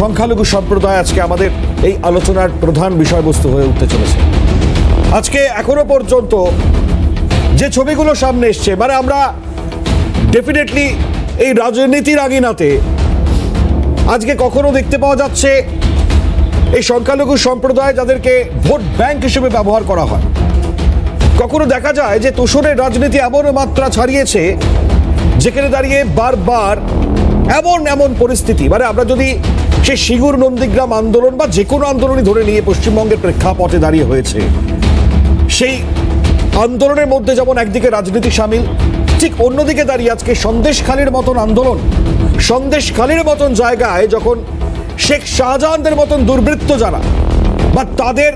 সংখ্যালঘু সম্প্রদায় আজকে আমাদের এই আলোচনার প্রধান বিষয়বস্তু হয়ে উঠতে চলেছে। আজকে এখনো পর্যন্ত যে ছবিগুলো সামনে এসছে, মানে আমরা ডেফিনেটলি এই রাজনীতির আগিনাতে আজকে কখনো দেখতে পাওয়া যাচ্ছে এই সংখ্যালঘু সম্প্রদায় যাদেরকে ভোট ব্যাংক হিসেবে ব্যবহার করা হয়, কখনো দেখা যায় যে তোষণের রাজনীতি এমন মাত্রা ছাড়িয়েছে যেখানে দাঁড়িয়ে বারবার এমন পরিস্থিতি, মানে আমরা যদি সে সিঙ্গুর নন্দীগ্রাম আন্দোলন বা যে কোনো আন্দোলনই ধরে নিয়ে পশ্চিমবঙ্গের প্রেক্ষাপটে দাঁড়িয়ে হয়েছে, সেই আন্দোলনের মধ্যে যেমন একদিকে রাজনীতি সামিল, ঠিক অন্যদিকে দাঁড়িয়ে আজকে সন্দেশখালীর মতন আন্দোলন, সন্দেশখালীর মতন জায়গায় যখন শেখ শাহজাহানদের মতন দুর্বৃত্ত যারা বা তাদের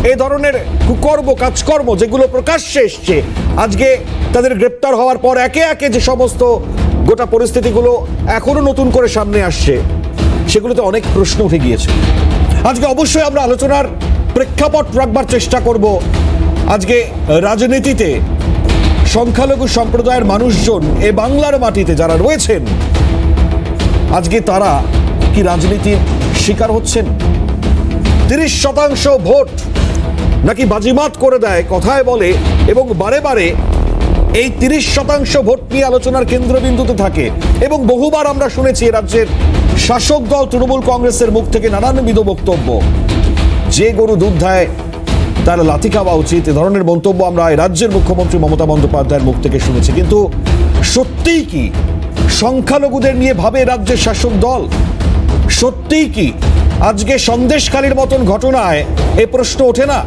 এই ধরনের কুকর্ম কাজকর্ম যেগুলো প্রকাশ্যে এসছে, আজকে তাদের গ্রেপ্তার হওয়ার পর একে একে যে সমস্ত গোটা পরিস্থিতিগুলো এখনো নতুন করে সামনে আসছে, সেগুলোতে অনেক প্রশ্ন উঠে গিয়েছে। আজকে অবশ্যই আমরা আলোচনার প্রেক্ষাপট রাখবার চেষ্টা করব আজকে রাজনীতিতে সংখ্যালঘু সম্প্রদায়ের মানুষজন এ বাংলার মাটিতে যারা রয়েছেন, আজকে তারা কি রাজনীতির শিকার হচ্ছেন? 30% ভোট নাকি বাজিমাত করে দেয় কথায় বলে, এবং বারে বারে এই 30% ভোট নিয়ে আলোচনার কেন্দ্রবিন্দুতে থাকে। এবং বহুবার আমরা শুনেছি রাজ্যের শাসক দল তৃণমূল কংগ্রেসের মুখ থেকে নানানবিধ বক্তব্য, যে গরু দুধ দেয় তার লাথি খাওয়া উচিত, এ ধরনের মন্তব্য আমরা রাজ্যের মুখ্যমন্ত্রী মমতা বন্দ্যোপাধ্যায়ের মুখ থেকে শুনেছি। কিন্তু সত্যিই কি সংখ্যালঘুদের নিয়ে ভাবে রাজ্যের শাসক দল? সত্যিই কি আজকে সন্দেশখালীর মতন ঘটনায় এ প্রশ্ন ওঠে না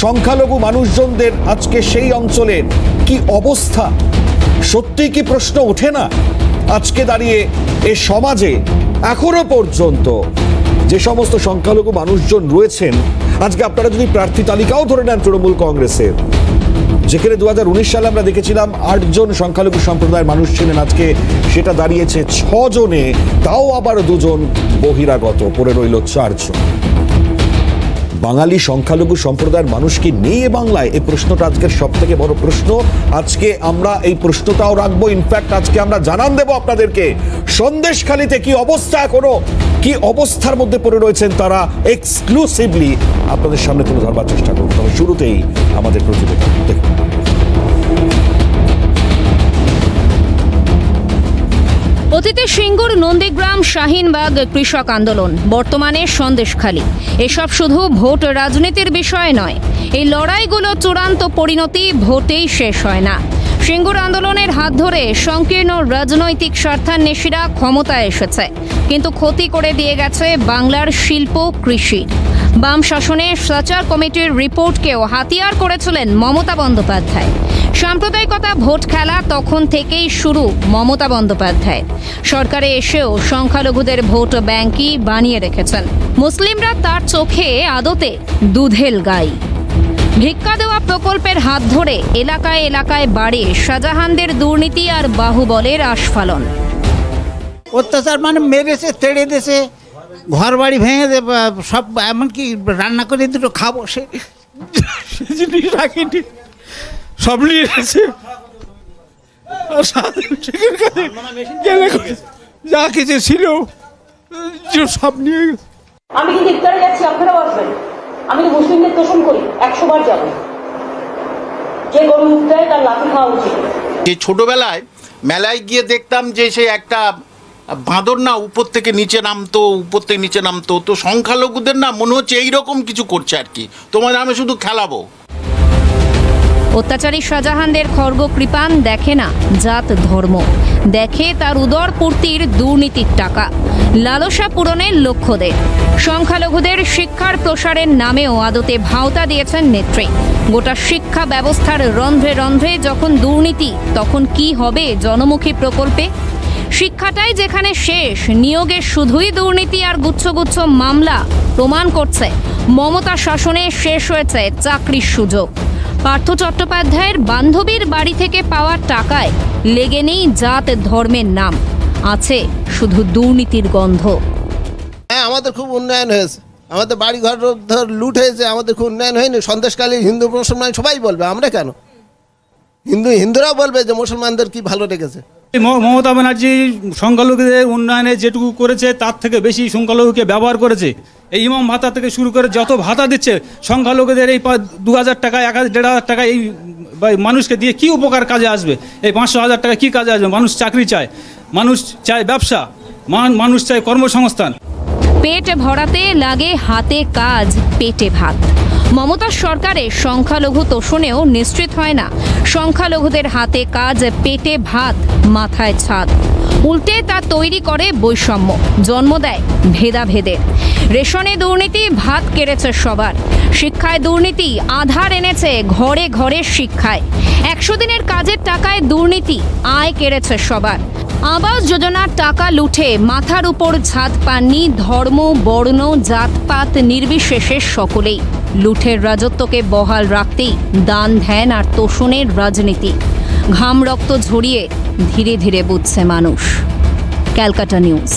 সংখ্যালঘু মানুষজনদের আজকে সেই অঞ্চলের কি অবস্থা? সত্যিই কি প্রশ্ন ওঠে না আজকে দাঁড়িয়ে এ সমাজে এখনো পর্যন্ত যে সমস্ত সংখ্যালঘু মানুষজন রয়েছেন? আজকে আপনারা যদি প্রার্থী তালিকাও ধরে নেন তৃণমূল কংগ্রেসের, যেখানে 2019 সালে আমরা দেখেছিলাম 8 জন সংখ্যালঘু সম্প্রদায়ের মানুষ ছিলেন, আজকে সেটা দাঁড়িয়েছে 6 জনে, তাও আবার 2 জন বহিরাগত, পড়ে রইল 4 জন। বাঙালি সংখ্যালঘু সম্প্রদায়ের মানুষ কি নেই এ বাংলায়? এই প্রশ্নটা আজকের সব থেকে বড় প্রশ্ন। আজকে আমরা এই প্রশ্নটাও রাখবো। ইনফ্যাক্ট আজকে আমরা জানান দেব আপনাদেরকে সন্দেশখালীতে কি অবস্থা, এখনো কি অবস্থার মধ্যে পড়ে রয়েছেন তারা, এক্সক্লুসিভলি আপনাদের সামনে তুলে ধরবার চেষ্টা করতে হবে। শুরুতেই আমাদের প্রতিবেদন দেখুন। অতীতে সিঙ্গুর, নন্দীগ্রাম, শাহিনবাগ কৃষক আন্দোলন, বর্তমানে সন্দেশখালী, এসব শুধু ভোট রাজনীতির বিষয় নয়। এই লড়াইগুলো চূড়ান্ত পরিণতি ভোটেই শেষ হয় না। সিঙ্গুর আন্দোলনের হাত ধরে সংকীর্ণ রাজনৈতিক স্বার্থান্বেষীরা ক্ষমতায় এসেছে, কিন্তু ক্ষতি করে দিয়ে গেছে বাংলার শিল্প, কৃষি। বাম শাসনে সাচার কমিটির রিপোর্টকেও হাতিয়ার করেছিলেন মমতা বন্দ্যোপাধ্যায়। সাম্প্রদায়িকতা ভোট খেলা তখন থেকেই শুরু মমতা বন্দ্যোপাধ্যায়। সরকারে এসেও সংখ্যালঘুদের ভোট ব্যাংকই বানিয়ে রেখেছেন। মুসলিমরা তার চোখে আদতে দুধেল গাই। ভিক্ষা দেওয়া প্রকল্পের হাত ধরে এলাকায় এলাকায় বাড়ে শাহজাহানদের দুর্নীতি আর বাহুবলের আস্ফালন। অত্যাচার মানে মেরেছে, তেড়ে দিয়েছে, ঘর বাড়ি ভেঙে সব, এমনকি রান্না করে দুটো খাবো সে জিনিস রাখিনি, সব নিয়ে এসেছে। যা কিছু ছিল সব নিয়ে গেছে। আমি কিন্তু ইফতারে যাচ্ছি, আপনারাও আসবেন। আমি তো মুসলিমদের তোষণ করি, 100 বার যাবো। যে গরু দুধ দেয় তার লাথি খাওয়া উচিত। যে ছোটবেলায় মেলায় গিয়ে দেখতাম যে সে একটা বাঁদর না উপর থেকে নিচে নামতো, উপর থেকে নিচে নামতো, তো সংখ্যালঘুদের না মনে হচ্ছে এইরকম কিছু করছে আর কি, তোমাদের আমি শুধু খেলাবো। অত্যাচারী শাহজাহানদের খর্গ কৃপান দেখে না জাত ধর্ম, দেখে তার উদর পূর্তির দুর্নীতির টাকা, লালসা পূরণের লক্ষ্যদের। সংখ্যালঘুদের শিক্ষার প্রসারের নামেও আদতে ভাওতা দিয়েছেন নেত্রী। গোটা শিক্ষা ব্যবস্থার রন্ধ্রে রন্ধ্রে যখন দুর্নীতি, তখন কি হবে জনমুখী প্রকল্পে? শিক্ষাটাই যেখানে শেষ, নিয়োগে শুধুই দুর্নীতি আর গুচ্ছ গুচ্ছ মামলা প্রমাণ করছে মমতা শাসনে শেষ হয়েছে চাকরির সুযোগ। পার্থ চট্টোপাধ্যায়ের বান্ধবীর বাড়ি থেকে পাওয়া টাকায় লেগে নেই জাত ধর্মের নাম, আছে শুধু দুর্নীতির গন্ধ। হ্যাঁ, আমাদের খুব উন্নয়ন হয়েছে, আমাদের বাড়ি ঘর ধর লুট হয়েছে, আমাদের খুব উন্নয়ন হয়নি। সন্দেশকালী হিন্দু মুসলমান সবাই বলবে, আমরা কেন, হিন্দুরাও বলবে যে মুসলমানদের কি ভালো লেগেছে। মমতা ব্যানার্জি সংখ্যালঘুদের উন্নয়নে যেটুকু করেছে তার থেকে বেশি সংখ্যালঘুকে ব্যবহার করেছে। এই ইমাম ভাতা থেকে শুরু করে যত ভাতা দিচ্ছে সংখ্যালঘুদের এই 2000 টাকা 1500 টাকা এই মানুষকে দিয়ে কি উপকার কাজে আসবে? এই 500,000 টাকা কি কাজে আসবে? মানুষ চাকরি চায়, মানুষ চায় ব্যবসা, মানুষ চায় কর্মসংস্থান। পেট ভরাতে লাগে হাতে কাজ, পেটে ভাত। মমতার সরকারের সংখ্যালঘু তোষণেও নিশ্চিত হয় না সংখ্যালঘুদের হাতে কাজ, পেটে ভাত, মাথায় ছাদ। উল্টে তা তৈরি করে বৈষম্য, জন্ম দেয় ভেদাভেদের। রেশনে দুর্নীতি ভাত কেড়েছে সবার, শিক্ষায় দুর্নীতি আধার এনেছে ঘরে ঘরে শিক্ষায়। 100 দিনের কাজের টাকায় দুর্নীতি আয় কেড়েছে সবার। আবাস যোজনার টাকা লুঠে মাথার উপর ছাদ পাননি ধর্ম, বর্ণ, জাতপাত নির্বিশেষে সকলেই। লুঠের রাজত্বকে বহাল রাখতেই দান ধ্যান আর তোষণের রাজনীতি। ঘাম রক্ত ঝরিয়ে ধীরে ধীরে বুঝছে মানুষ। ক্যালকাটা নিউজ।